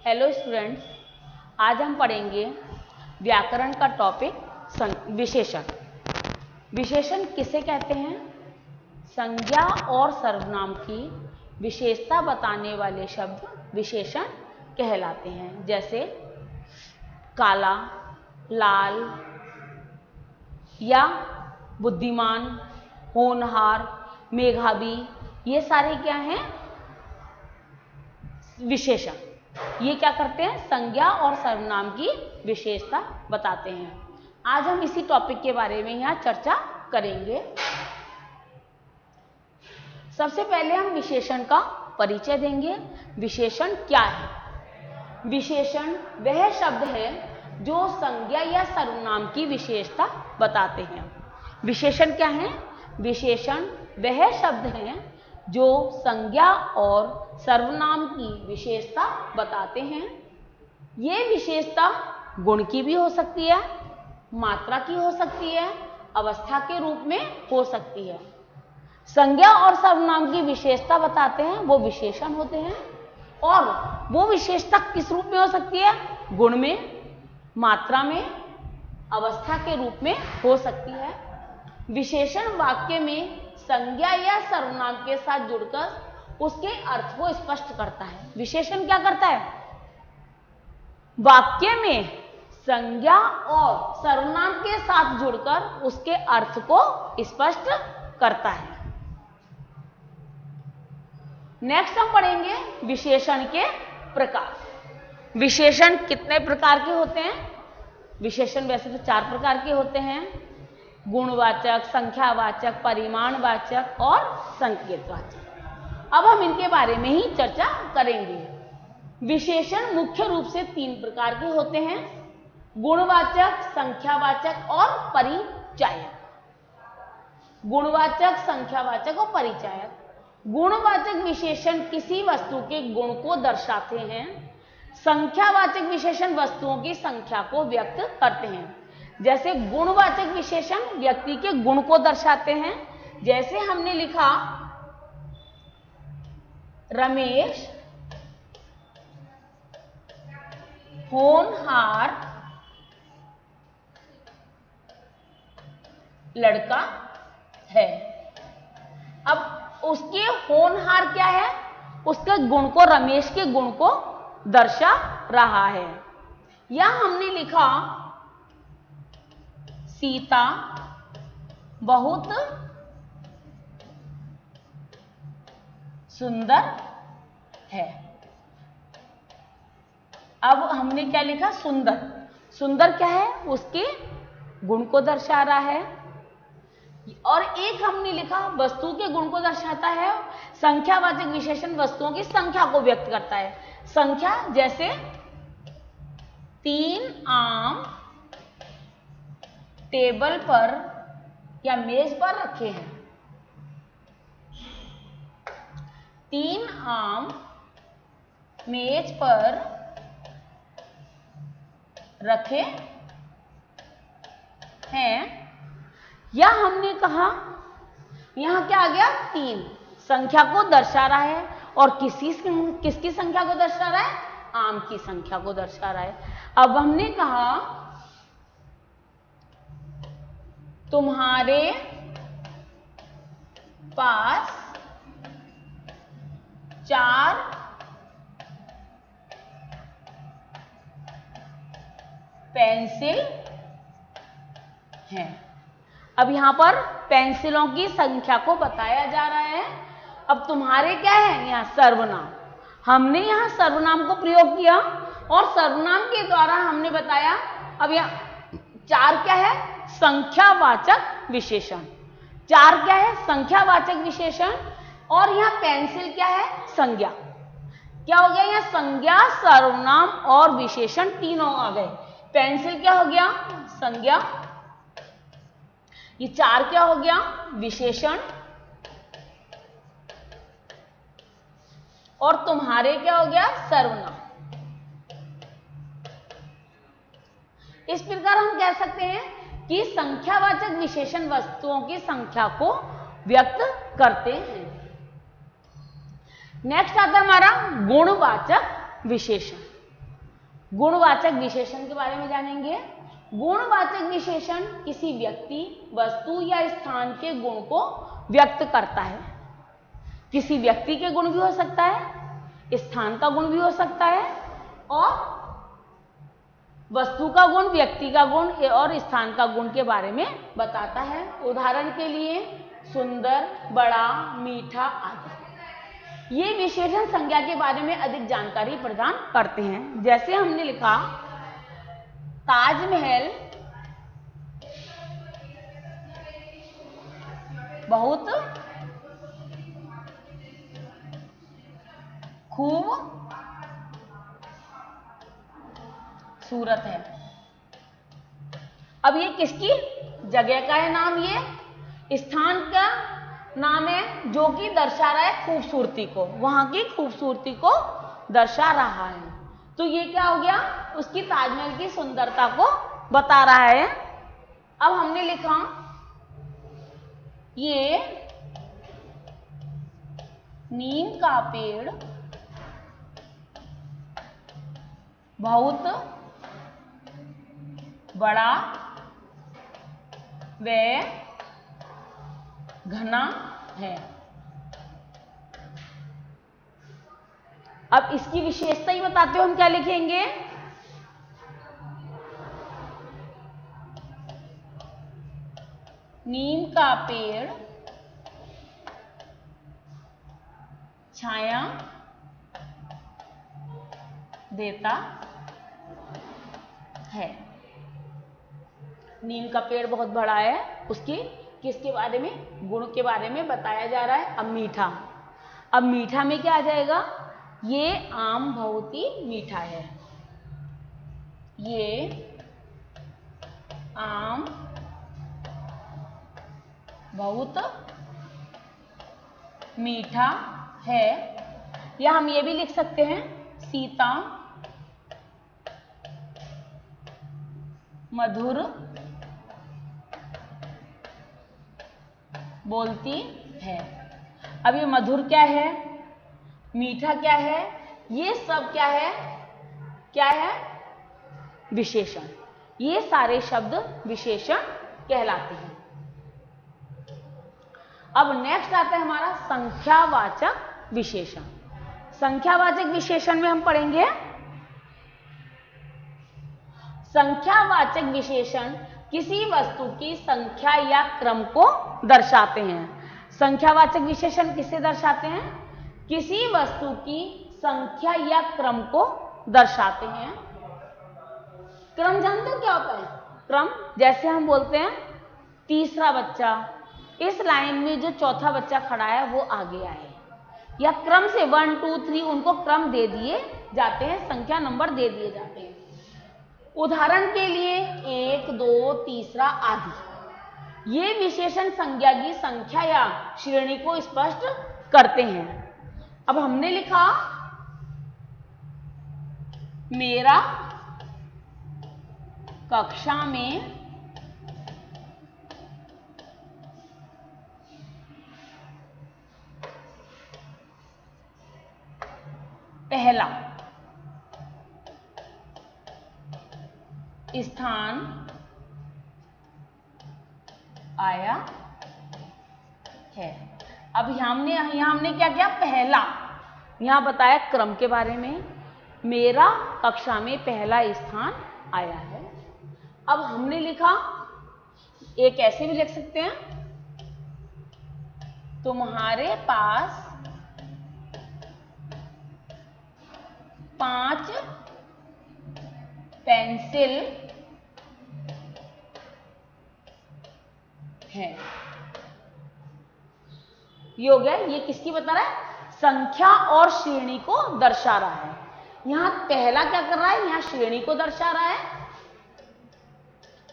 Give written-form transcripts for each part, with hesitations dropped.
Hello students, आज हम पढ़ेंगे व्याकरण का टॉपिक विशेषण। विशेषण किसे कहते हैं? संज्ञा और सर्वनाम की विशेषता बताने वाले शब्द विशेषण कहलाते हैं। जैसे काला, लाल या बुद्धिमान, होनहार, मेधावी, ये सारे क्या हैं? विशेषण। ये क्या करते हैं? संज्ञा और सर्वनाम की विशेषता बताते हैं। आज हम इसी टॉपिक के बारे में यहाँ चर्चा करेंगे। सबसे पहले हम विशेषण का परिचय देंगे। विशेषण क्या है? विशेषण वह शब्द है जो संज्ञा या सर्वनाम की विशेषता बताते हैं। विशेषण क्या है? विशेषण वह शब्द है जो संज्ञा और सर्वनाम की विशेषता बताते हैं। ये विशेषता गुण की भी हो सकती है, मात्रा की हो सकती है, अवस्था के रूप में हो सकती है। संज्ञा और सर्वनाम की विशेषता बताते हैं वो विशेषण होते हैं। और वो विशेषता किस रूप में हो सकती है? गुण में, मात्रा में, अवस्था के रूप में हो सकती है। विशेषण वाक्य में संज्ञा या सर्वनाम के साथ जुड़कर उसके अर्थ को स्पष्ट करता है। विशेषण क्या करता है? वाक्य में संज्ञा और सर्वनाम के साथ जुड़कर उसके अर्थ को स्पष्ट करता है। नेक्स्ट हम पढ़ेंगे विशेषण के प्रकार। विशेषण कितने प्रकार के होते हैं? विशेषण वैसे तो 4 प्रकार के होते हैं: गुणवाचक, संख्यावाचक, परिमाणवाचक और संकेतवाचक। अब हम इनके बारे में ही चर्चा करेंगे। विशेषण मुख्य रूप से 3 प्रकार के होते हैं: गुणवाचक, संख्यावाचक और परिचायक। गुणवाचक, संख्यावाचक और परिचायक। गुणवाचक विशेषण किसी वस्तु के गुण को दर्शाते हैं। संख्यावाचक विशेषण वस्तुओं की संख्या को व्यक्त करते हैं। जैसे गुणवाचक विशेषण व्यक्ति के गुण को दर्शाते हैं। जैसे हमने लिखा रमेश होनहार लड़का है। अब उसके होनहार क्या है? उसके गुण को, रमेश के गुण को दर्शा रहा है। या हमने लिखा सीता बहुत सुंदर है। अब हमने क्या लिखा? सुंदर। सुंदर क्या है? उसके गुण को दर्शा रहा है। और एक हमने लिखा वस्तु के गुण को दर्शाता है। संख्यावाचक विशेषण वस्तुओं की संख्या को व्यक्त करता है। संख्या जैसे 3 आम टेबल पर या मेज पर रखे हैं। 3 आम मेज पर रखे हैं। या हमने कहा यहां क्या आ गया? 3 संख्या को दर्शा रहा है। और किसकी संख्या को दर्शा रहा है? आम की संख्या को दर्शा रहा है। अब हमने कहा तुम्हारे पास 4 पेंसिल हैं। अब यहां पर पेंसिलों की संख्या को बताया जा रहा है। अब तुम्हारे क्या है? यहां सर्वनाम। हमने यहां सर्वनाम को प्रयोग किया और सर्वनाम के द्वारा हमने बताया। अब यहां 4 क्या है? संख्यावाचक विशेषण। 4 क्या है? संख्यावाचक विशेषण। और यहां पेंसिल क्या है? संज्ञा। क्या हो गया? यहां संज्ञा, सर्वनाम और विशेषण तीनों आ गए। पेंसिल क्या हो गया? संज्ञा। ये 4 क्या हो गया? विशेषण। और तुम्हारे क्या हो गया? सर्वनाम। इस प्रकार हम कह सकते हैं कि संख्यावाचक विशेषण वस्तुओं की संख्या को व्यक्त करते हैं। नेक्स्ट आता है हमारा गुणवाचक विशेषण। गुणवाचक विशेषण के बारे में जानेंगे। गुणवाचक विशेषण किसी व्यक्ति, वस्तु या स्थान के गुण को व्यक्त करता है। किसी व्यक्ति के गुण भी हो सकता है, स्थान का गुण भी हो सकता है, और वस्तु का गुण, व्यक्ति का गुण और स्थान का गुण के बारे में बताता है। उदाहरण के लिए सुंदर, बड़ा, मीठा आदि। ये विशेषण संज्ञा के बारे में अधिक जानकारी प्रदान करते हैं। जैसे हमने लिखा ताजमहल बहुत खूबसूरत है। अब ये किसकी जगह का है नाम, ये स्थान का नाम है जो कि दर्शा रहा है खूबसूरती को, वहां की खूबसूरती को दर्शा रहा है। तो ये क्या हो गया, उसकी ताजमहल की सुंदरता को बता रहा है। अब हमने लिखा ये नीम का पेड़ बहुत बड़ा व घना है। अब इसकी विशेषता ही बताते हो, हम क्या लिखेंगे, नीम का पेड़ छाया देता है। नीम का पेड़ बहुत बड़ा है, उसकी किसके बारे में, गुण के बारे में बताया जा रहा है। अब मीठा, अब मीठा में क्या आ जाएगा, ये आम बहुत ही मीठा है। ये आम बहुत मीठा है। या हम ये भी लिख सकते हैं सीता मधुर बोलती है। अब ये मधुर क्या है, मीठा क्या है, ये सब क्या है, क्या है, विशेषण। ये सारे शब्द विशेषण कहलाते हैं। अब नेक्स्ट आता है हमारा संख्यावाचक विशेषण। संख्यावाचक विशेषण में हम पढ़ेंगे, संख्यावाचक विशेषण किसी वस्तु की संख्या या क्रम को दर्शाते हैं। संख्यावाचक विशेषण किसे दर्शाते हैं, किसी वस्तु की संख्या या क्रम को दर्शाते हैं। क्रम जानते हो क्या होता है, क्रम जैसे हम बोलते हैं तीसरा बच्चा, इस लाइन में जो चौथा बच्चा खड़ा है वो आगे आए, या क्रम से 1 2 3 उनको क्रम दे दिए जाते हैं, संख्या नंबर दे दिए जाते हैं। उदाहरण के लिए 1 2 तीसरा आदि। ये विशेषण संज्ञा की संख्या या श्रेणी को स्पष्ट करते हैं। अब हमने लिखा मेरा कक्षा में पहला स्थान आया है। अब यहां हमने क्या किया, पहला यहां बताया क्रम के बारे में, मेरा कक्षा में पहला स्थान आया है। अब हमने लिखा, एक ऐसे भी लिख सकते हैं, तुम्हारे पास 5 पेंसिल है। ये हो गया, ये किसकी बता रहा है, संख्या और श्रेणी को दर्शा रहा है। यहां पहला क्या कर रहा है, यहां श्रेणी को दर्शा रहा है,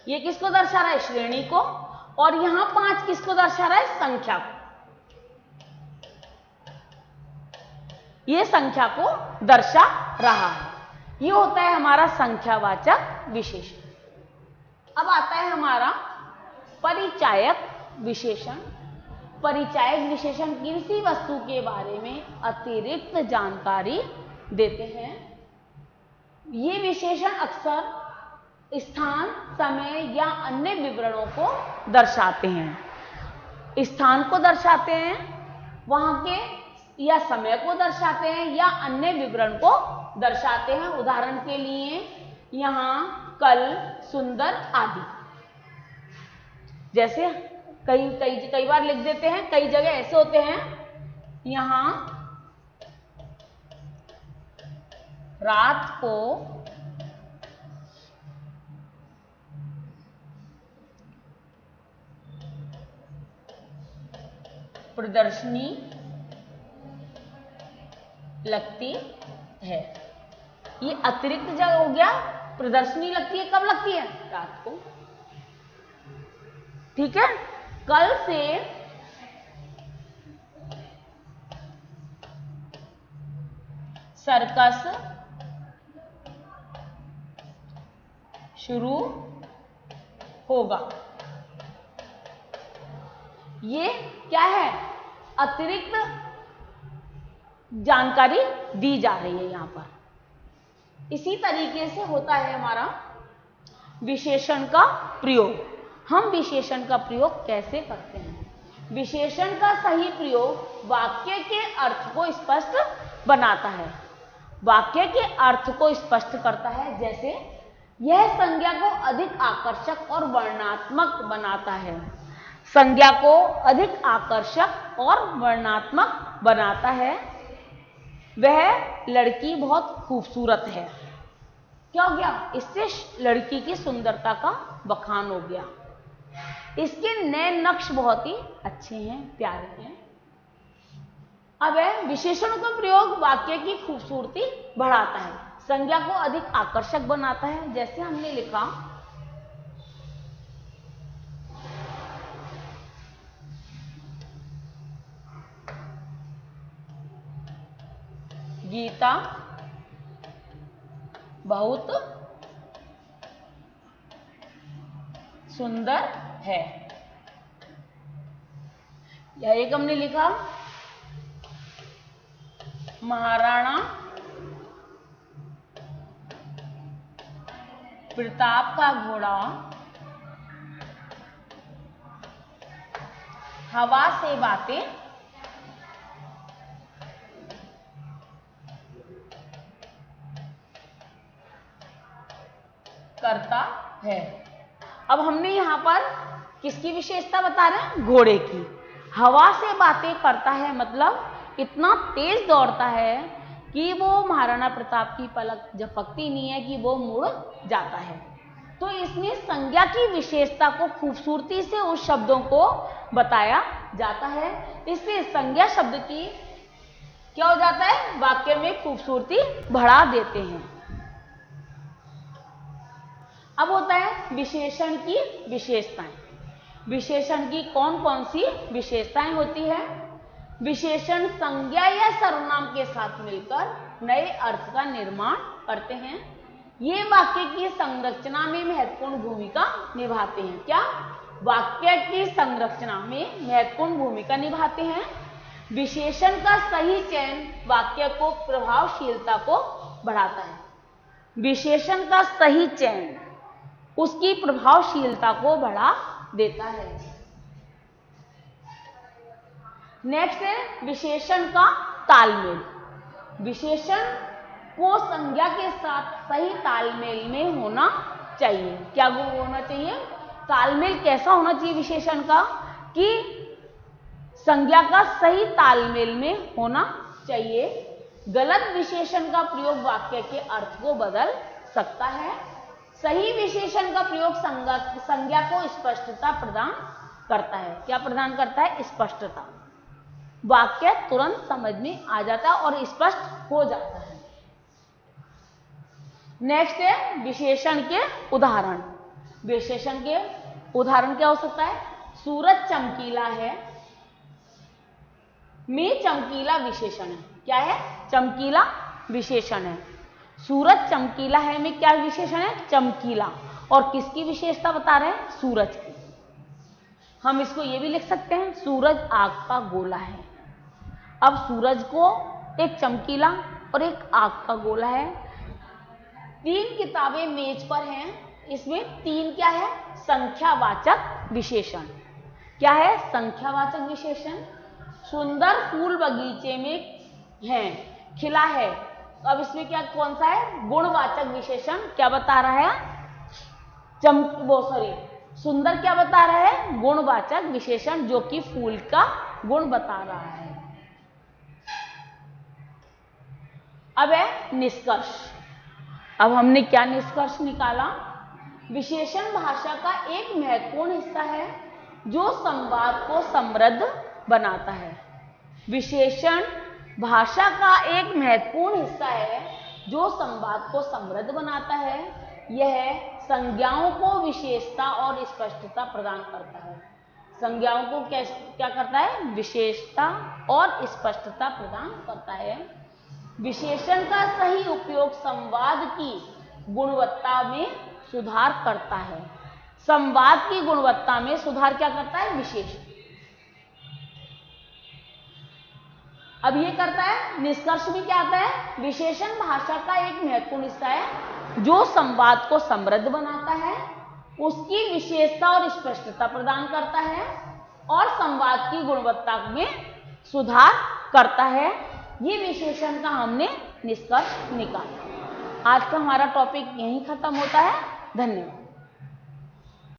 ये किसको दर्शा रहा है, श्रेणी को, और यहां 5 किसको दर्शा रहा है, संख्या को, ये संख्या को दर्शा रहा है। ये होता है हमारा संख्यावाचक विशेषण। अब आता है हमारा परिचायक विशेषण। परिचायक विशेषण किसी वस्तु के बारे में अतिरिक्त जानकारी देते हैं। ये विशेषण अक्सर स्थान, समय या अन्य विवरणों को दर्शाते हैं। स्थान को दर्शाते हैं, वहां के या समय को दर्शाते हैं या अन्य विवरण को दर्शाते हैं। उदाहरण के लिए यहाँ कल, सुंदर आदि। जैसे कई बार लिख देते हैं, कई जगह ऐसे होते हैं, यहाँ रात को प्रदर्शनी लगती है। ये अतिरिक्त जगह हो गया। प्रदर्शनी लगती है, कब लगती है? रात को। ठीक है। कल से सर्कस शुरू होगा। ये क्या है? अतिरिक्त जानकारी दी जा रही है यहां पर। इसी तरीके से होता है हमारा विशेषण का प्रयोग। हम विशेषण का प्रयोग कैसे करते हैं? विशेषण का सही प्रयोग वाक्य के अर्थ को स्पष्ट बनाता है, वाक्य के अर्थ को स्पष्ट करता है। जैसे यह संज्ञा को अधिक आकर्षक और वर्णनात्मक बनाता है। संज्ञा को अधिक आकर्षक और वर्णनात्मक बनाता है। वह लड़की बहुत खूबसूरत है। क्या हो गया? इससे लड़की की सुंदरता का बखान हो गया। इसके नए नक्श बहुत ही अच्छे हैं, प्यारे हैं। अब है विशेषणों का प्रयोग वाक्य की खूबसूरती बढ़ाता है, संज्ञा को अधिक आकर्षक बनाता है। जैसे हमने लिखा गीता बहुत सुंदर है। या एक हमने लिखा महाराणा प्रताप का घोड़ा हवा से बातें करता है। अब हमने यहां पर किसकी विशेषता बता रहे हैं? घोड़े की। हवा से बातें करता है मतलब इतना तेज दौड़ता है कि वो महाराणा प्रताप की पलक झपकती नहीं है कि वो मुड़ जाता है। तो इसमें संज्ञा की विशेषता को खूबसूरती से उस शब्दों को बताया जाता है। इससे संज्ञा शब्द की क्या हो जाता है? वाक्य में खूबसूरती बढ़ा देते हैं। अब होता है विशेषण की विशेषताएं। विशेषण की कौन कौन सी विशेषताएं होती है? विशेषण संज्ञा या सर्वनाम के साथ मिलकर नए अर्थ का निर्माण करते हैं। ये वाक्य की संरचना में महत्वपूर्ण भूमिका निभाते हैं। क्या? वाक्य की संरचना में महत्वपूर्ण भूमिका निभाते हैं। विशेषण का सही चयन वाक्य को प्रभावशीलता को बढ़ाता है। विशेषण का सही चयन उसकी प्रभावशीलता को बढ़ा देता है। नेक्स्ट है विशेषण का तालमेल। विशेषण को संज्ञा के साथ सही तालमेल में होना चाहिए। क्या वो होना चाहिए? तालमेल कैसा होना चाहिए विशेषण का? कि संज्ञा का सही तालमेल में होना चाहिए। गलत विशेषण का प्रयोग वाक्य के अर्थ को बदल सकता है। सही विशेषण का प्रयोग संज्ञा को स्पष्टता प्रदान करता है। क्या प्रदान करता है? स्पष्टता। वाक्य तुरंत समझ में आ जाता है और स्पष्ट हो जाता है। नेक्स्ट है विशेषण के उदाहरण। विशेषण के उदाहरण क्या हो सकता है? सूरज चमकीला है में चमकीला विशेषण है। क्या है? चमकीला विशेषण है। सूरज चमकीला है में क्या विशेषण है? चमकीला। और किसकी विशेषता बता रहे हैं? सूरज की। हम इसको ये भी लिख सकते हैं सूरज आग का गोला है। अब सूरज को एक चमकीला और एक आग का गोला है, 3 किताबें मेज पर हैं, इसमें 3 क्या है? संख्यावाचक विशेषण। क्या है? संख्यावाचक विशेषण। सुंदर फूल बगीचे में है, खिला है। अब इसमें क्या, कौन सा है? गुणवाचक विशेषण। क्या बता रहा है? सुंदर क्या बता रहा है? गुणवाचक विशेषण, जो कि फूल का गुण बता रहा है। अब है निष्कर्ष। अब हमने क्या निष्कर्ष निकाला? विशेषण भाषा का एक महत्वपूर्ण हिस्सा है जो संवाद को समृद्ध बनाता है। विशेषण भाषा का एक महत्वपूर्ण हिस्सा है जो संवाद को समृद्ध बनाता है। यह संज्ञाओं को विशेषता और स्पष्टता प्रदान करता है। संज्ञाओं को क्या करता है? विशेषता और स्पष्टता प्रदान करता है। विशेषण का सही उपयोग संवाद की गुणवत्ता में सुधार करता है। संवाद की गुणवत्ता में सुधार क्या करता है? विशेषण। अब ये करता है, निष्कर्ष में क्या आता है? विशेषण भाषा का एक महत्वपूर्ण हिस्सा है जो संवाद को समृद्ध बनाता है, उसकी विशेषता और स्पष्टता प्रदान करता है और संवाद की गुणवत्ता में सुधार करता है। ये विशेषण का हमने निष्कर्ष निकाला। आज का हमारा टॉपिक यहीं खत्म होता है। धन्यवाद।